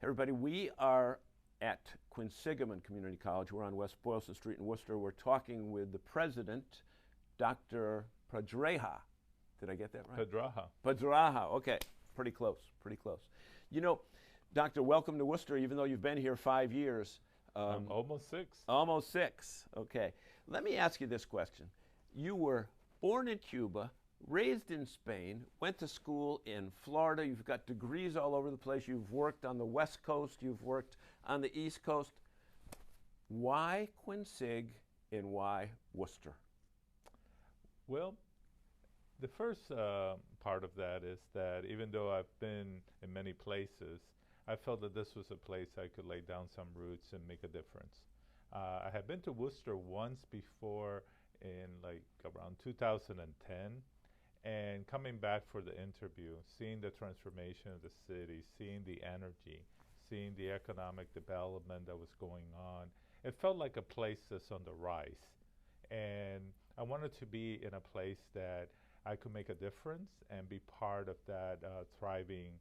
Everybody, we are at Quinsigamond Community College. We're on West Boylston Street in Worcester. We're talking with the president, Dr. Pedraja. Did I get that right? Pedraja. Pedraja. Okay, pretty close, pretty close. You know, Doctor, welcome to Worcester, even though you've been here 5 years. Almost 6. Almost 6. Okay. Let me ask you this question. You were born in Cuba, raised in Spain, went to school in Florida. You've got degrees all over the place. You've worked on the West Coast. You've worked on the East Coast. Why Quinsig and why Worcester? Well, the first part of that is that even though I've been in many places, I felt that this was a place I could lay down some roots and make a difference. I had been to Worcester once before in like around 2010, and coming back for the interview, seeing the transformation of the city, seeing the energy, seeing the economic development that was going on, it felt like a place that's on the rise. And I wanted to be in a place that I could make a difference and be part of that thriving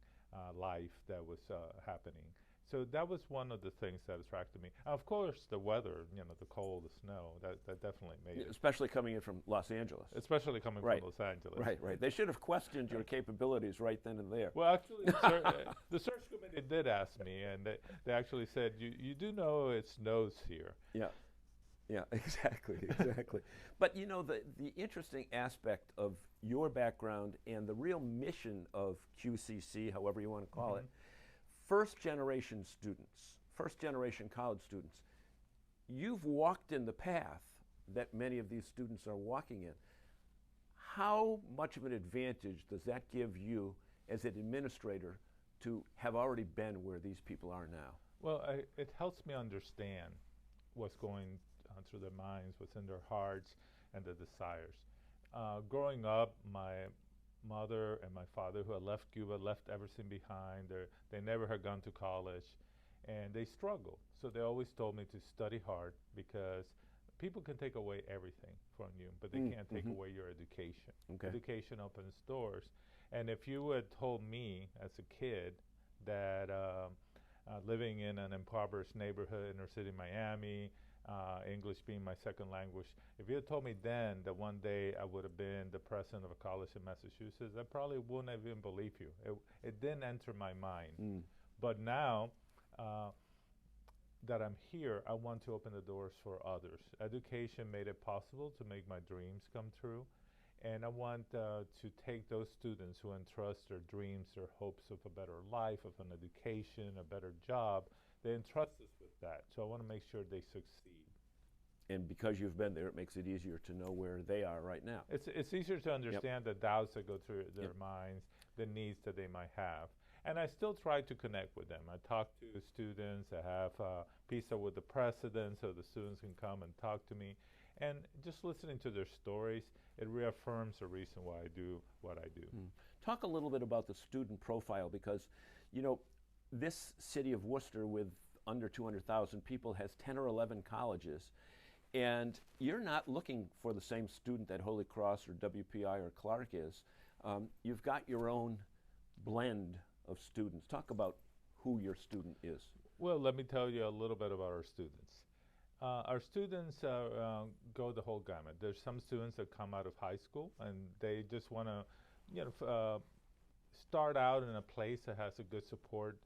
life that was happening. So that was one of the things that attracted me. Of course, the weather, the cold, the snow, that definitely made it. Especially coming in from Los Angeles. Especially coming from Los Angeles. Right. They should have questioned your capabilities right then and there. Well, actually, the search committee did ask me, and they actually said, you do know it snows here. Yeah, exactly. But you know, the interesting aspect of your background and the real mission of Q.C.C., however you want to call it, first generation students, first generation college students, you've walked in the path that many of these students are walking in. How much of an advantage does that give you as an administrator to have already been where these people are now? Well, it helps me understand what's going through their minds, what's in their hearts, and their desires. Growing up, my mother and my father, who had left Cuba, left everything behind. They never had gone to college, and they struggled. So they always told me to study hard, because people can take away everything from you, but they can't take away your education. Okay. Education opens doors. And if you had told me as a kid that living in an impoverished neighborhood, inner city Miami, English being my second language, if you had told me then that one day I would have been the president of a college in Massachusetts, I probably wouldn't have even believed you. It didn't enter my mind. But now that I'm here, I want to open the doors for others. Education made it possible to make my dreams come true. And I want to take those students who entrust their dreams, their hopes of a better life, of an education, a better job, they entrust us with that. So I want to make sure they succeed. And because you've been there, it makes it easier to know where they are right now. It's easier to understand the doubts that go through their minds, the needs that they might have. And I still try to connect with them. I talk to students. I have pizza with the president so the students can come and talk to me. And just listening to their stories, it reaffirms the reason why I do what I do. Talk a little bit about the student profile, because, you know, this city of Worcester with under 200,000 people has 10 or 11 colleges, and you're not looking for the same student that Holy Cross or WPI or Clark is. You've got your own blend of students. Talk about who your student is. Well, let me tell you a little bit about our students. Our students go the whole gamut. There's some students that come out of high school and they just want to, start out in a place that has a good support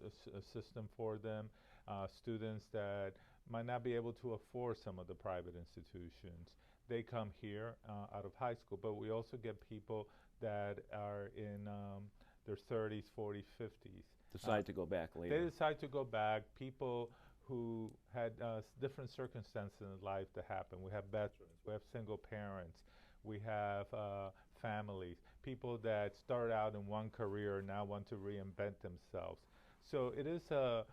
system for them. Students that might not be able to afford some of the private institutions, they come here out of high school. But we also get people that are in their 30s, 40s, 50s. Decide to go back later. They decide to go back. People who had different circumstances in life that happen. We have veterans, we have single parents, we have families, people that start out in one career and now want to reinvent themselves. So it is a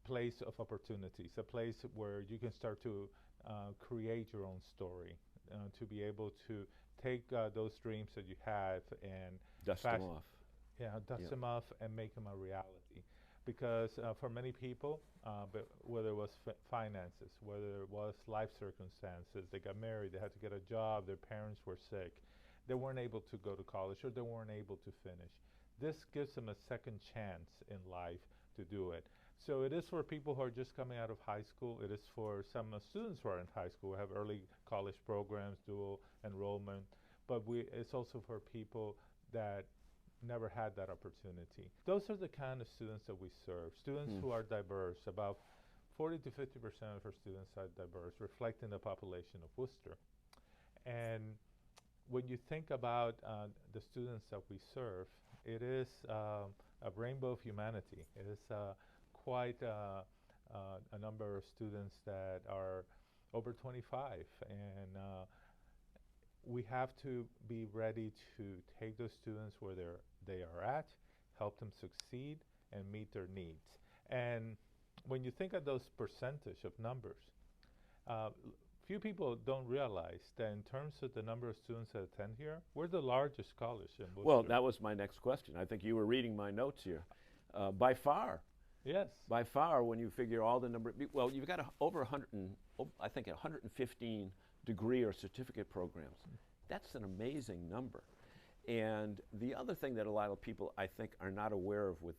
place of opportunities, a place where you can start to create your own story, to be able to take those dreams that you have and dust them off. Yeah, dust them off and make them a reality. Because for many people, but whether it was finances, whether it was life circumstances, they got married, they had to get a job, their parents were sick, they weren't able to go to college or they weren't able to finish. This gives them a second chance in life to do it. So it is for people who are just coming out of high school. It is for some students who are in high school. We have early college programs, dual enrollment, but it's also for people that never had that opportunity. Those are the kind of students that we serve. Students who are diverse. About 40 to 50% of our students are diverse, reflecting the population of Worcester. And when you think about the students that we serve, it is a rainbow of humanity. It is quite a number of students that are over 25, and we have to be ready to take those students where they are at, help them succeed, and meet their needs. And when you think of those percentage of numbers, few people don't realize that in terms of the number of students that attend here, we're the largest college in Worcester. Well, that was my next question. I think you were reading my notes here. By far. Yes. By far, when you figure all the number, well, you've got over 115 degree or certificate programs. That's an amazing number. And the other thing that a lot of people, I think, are not aware of with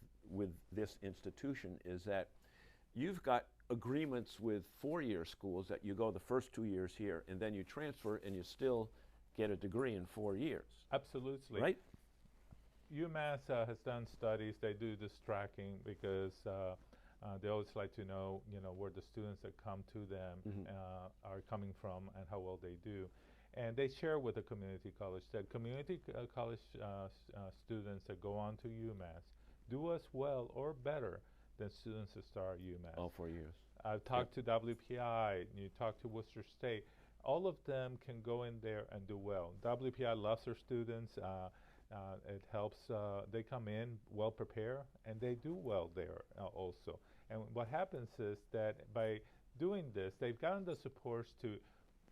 this institution is that you've got agreements with four-year schools that you go the first 2 years here, and then you transfer, and you still get a degree in 4 years. Absolutely. Right? UMass has done studies. They do this tracking because they always like to know, where the students that come to them are coming from and how well they do. And they share with the community college that community college students that go on to UMass do as well or better than students that start at UMass. All 4 years. I've talked to WPI, you talk to Worcester State. All of them can go in there and do well. WPI loves their students. It helps, they come in well prepared, and they do well there also. And what happens is that by doing this, they've gotten the supports to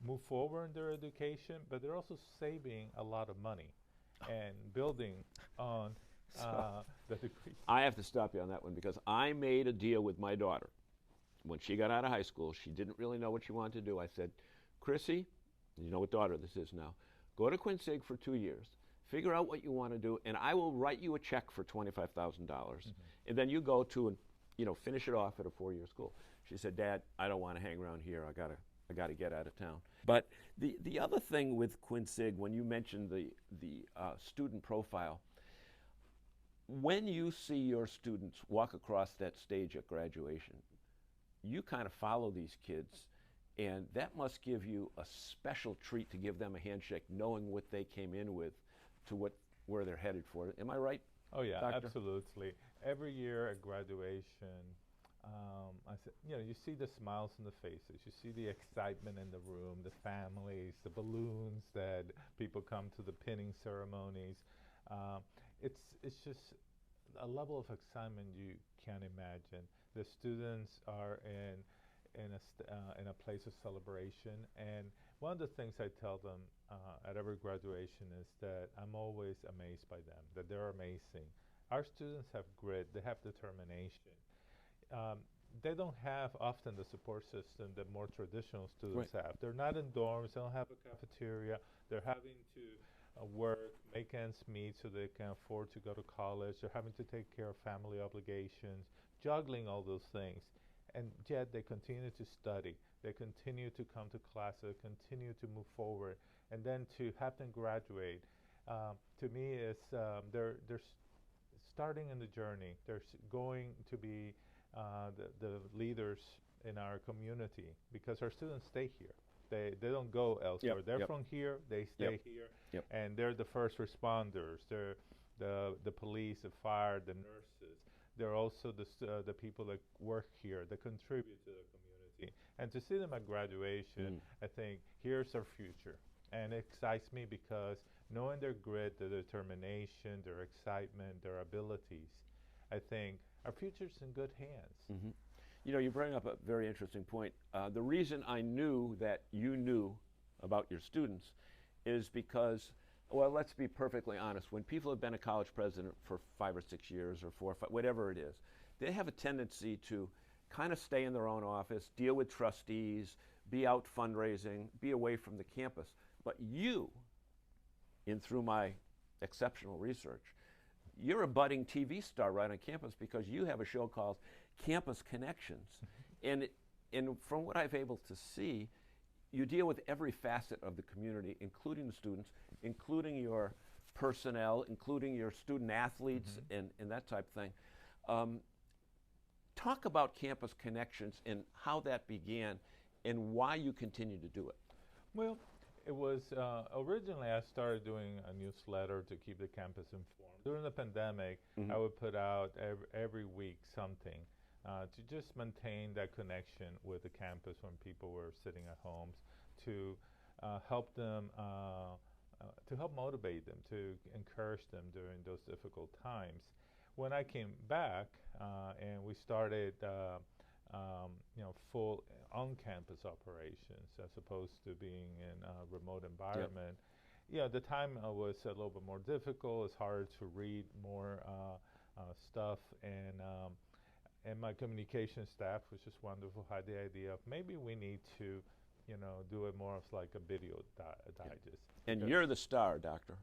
move forward in their education, but they're also saving a lot of money and building on the degree. I have to stop you on that one because I made a deal with my daughter. When she got out of high school, she didn't really know what she wanted to do. I said, Chrissy, you know what daughter this is now, go to Quinsig for 2 years, figure out what you want to do, and I will write you a check for $25,000, and then you go to and finish it off at a 4-year school. She said, Dad, I don't want to hang around here. I gotta get out of town. But the other thing with Quinsig, when you mentioned the student profile, when you see your students walk across that stage at graduation, you kind of follow these kids, and that must give you a special treat to give them a handshake, knowing what they came in with to where they're headed for. Am I right? Oh yeah, Doctor? Absolutely. Every year at graduation, you see the smiles on the faces, you see the excitement in the room, the families, the balloons that people come to the pinning ceremonies. It's just a level of excitement you can't imagine. The students are in a place of celebration, and one of the things I tell them at every graduation is that I'm always amazed by them, that they're amazing. Our students have grit, they have determination. They don't have often the support system that more traditional students have. They're not in dorms, they don't have a cafeteria, they're having to work, make ends meet so they can afford to go to college, they're having to take care of family obligations, juggling all those things. And yet they continue to study, they continue to come to class, they continue to move forward, and then to have them graduate, to me is they're starting in the journey. They're going to be the leaders in our community because our students stay here. They don't go elsewhere. They're from here, they stay here, and they're the first responders. They're the police, the fire, the nurses. They're also the people that work here, that contribute to the community. And to see them at graduation, I think here's our future. And it excites me because knowing their grit, their determination, their excitement, their abilities, I think our future's in good hands. You bring up a very interesting point. The reason I knew that you knew about your students is because, well, let's be perfectly honest. When people have been a college president for 5 or 6 years or 4 or 5, whatever it is, they have a tendency to kind of stay in their own office, deal with trustees, be out fundraising, be away from the campus. But you, through my exceptional research, you're a budding TV star right on campus because you have a show called campus connections. and from what I've able to see, you deal with every facet of the community, including the students, including your personnel, including your student athletes, and that type of thing. Talk about campus connections and how that began and why you continue to do it. Well, it was originally I started doing a newsletter to keep the campus informed. During the pandemic, I would put out every week something to just maintain that connection with the campus when people were sitting at homes, to help them, to help motivate them, to encourage them during those difficult times. When I came back and we started, full on-campus operations as opposed to being in a remote environment, the time was a little bit more difficult. It's harder to read more stuff, and my communication staff, which is wonderful, had the idea of maybe we need to, do it more of like a video digest. And you're the star, Doctor.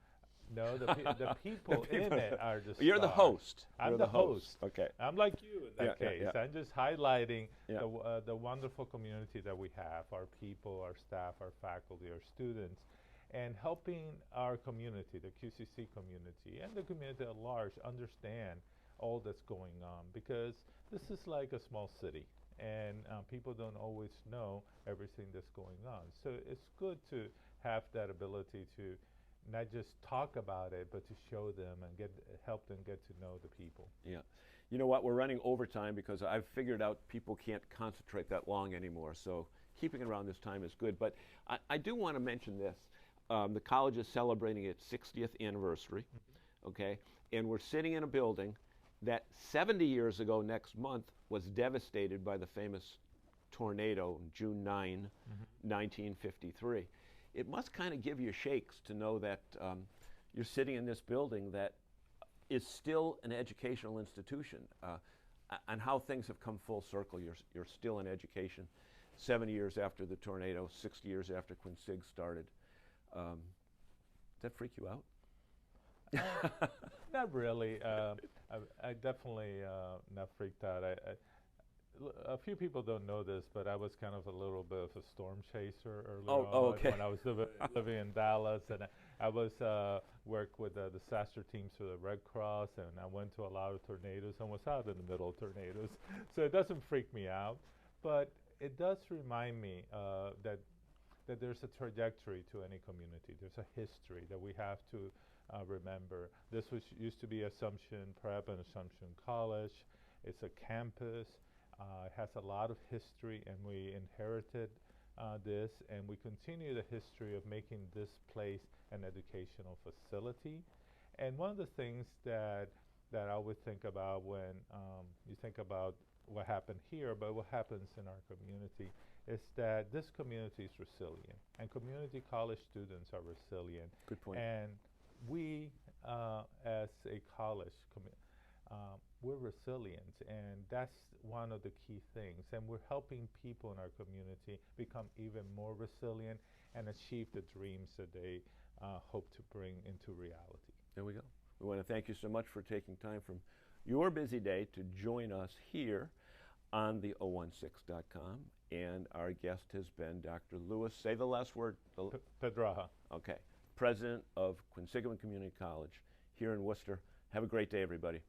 No, the people in it are the stars. You're the host. I'm the host. Okay. I'm like you in that case. I'm just highlighting Yeah. the wonderful community that we have, our people, our staff, our faculty, our students, and helping our community, the Q.C.C. community, and the community at large understand all that's going on, because this is like a small city, and people don't always know everything that's going on. So it's good to have that ability to not just talk about it, but to show them and help them get to know the people. Yeah. You know what? We're running overtime because I've figured out people can't concentrate that long anymore. So keeping it around this time is good. But I do want to mention this. The college is celebrating its 60th anniversary, okay? And we're sitting in a building that 70 years ago next month was devastated by the famous tornado on June 9, 1953. It must kind of give you shakes to know that you're sitting in this building that is still an educational institution, and how things have come full circle. You're still in education 70 years after the tornado, 60 years after Quinsig started. Does that freak you out? Not really. I definitely not freaked out. A few people don't know this, but I was kind of a little bit of a storm chaser earlier on okay. when I was living in Dallas, and I was worked with the disaster teams for the Red Cross, and I went to a lot of tornadoes and was out in the middle of tornadoes. So it doesn't freak me out, but it does remind me that there's a trajectory to any community. There's a history that we have to remember. This used to be Assumption Prep and Assumption College. It's a campus. It has a lot of history, and we inherited this, and we continue the history of making this place an educational facility. And one of the things that I always think about when you think about what happened here, but what happens in our community, is that this community is resilient, and community college students are resilient. Good point. And we, as a college, we're resilient, and that's one of the key things. And we're helping people in our community become even more resilient and achieve the dreams that they hope to bring into reality. There we go. We want to thank you so much for taking time from your busy day to join us here on the 016.com. And our guest has been Dr. Lewis. Say the last word. Pedraja. Okay. President of Quinsigamond Community College here in Worcester. Have a great day, everybody.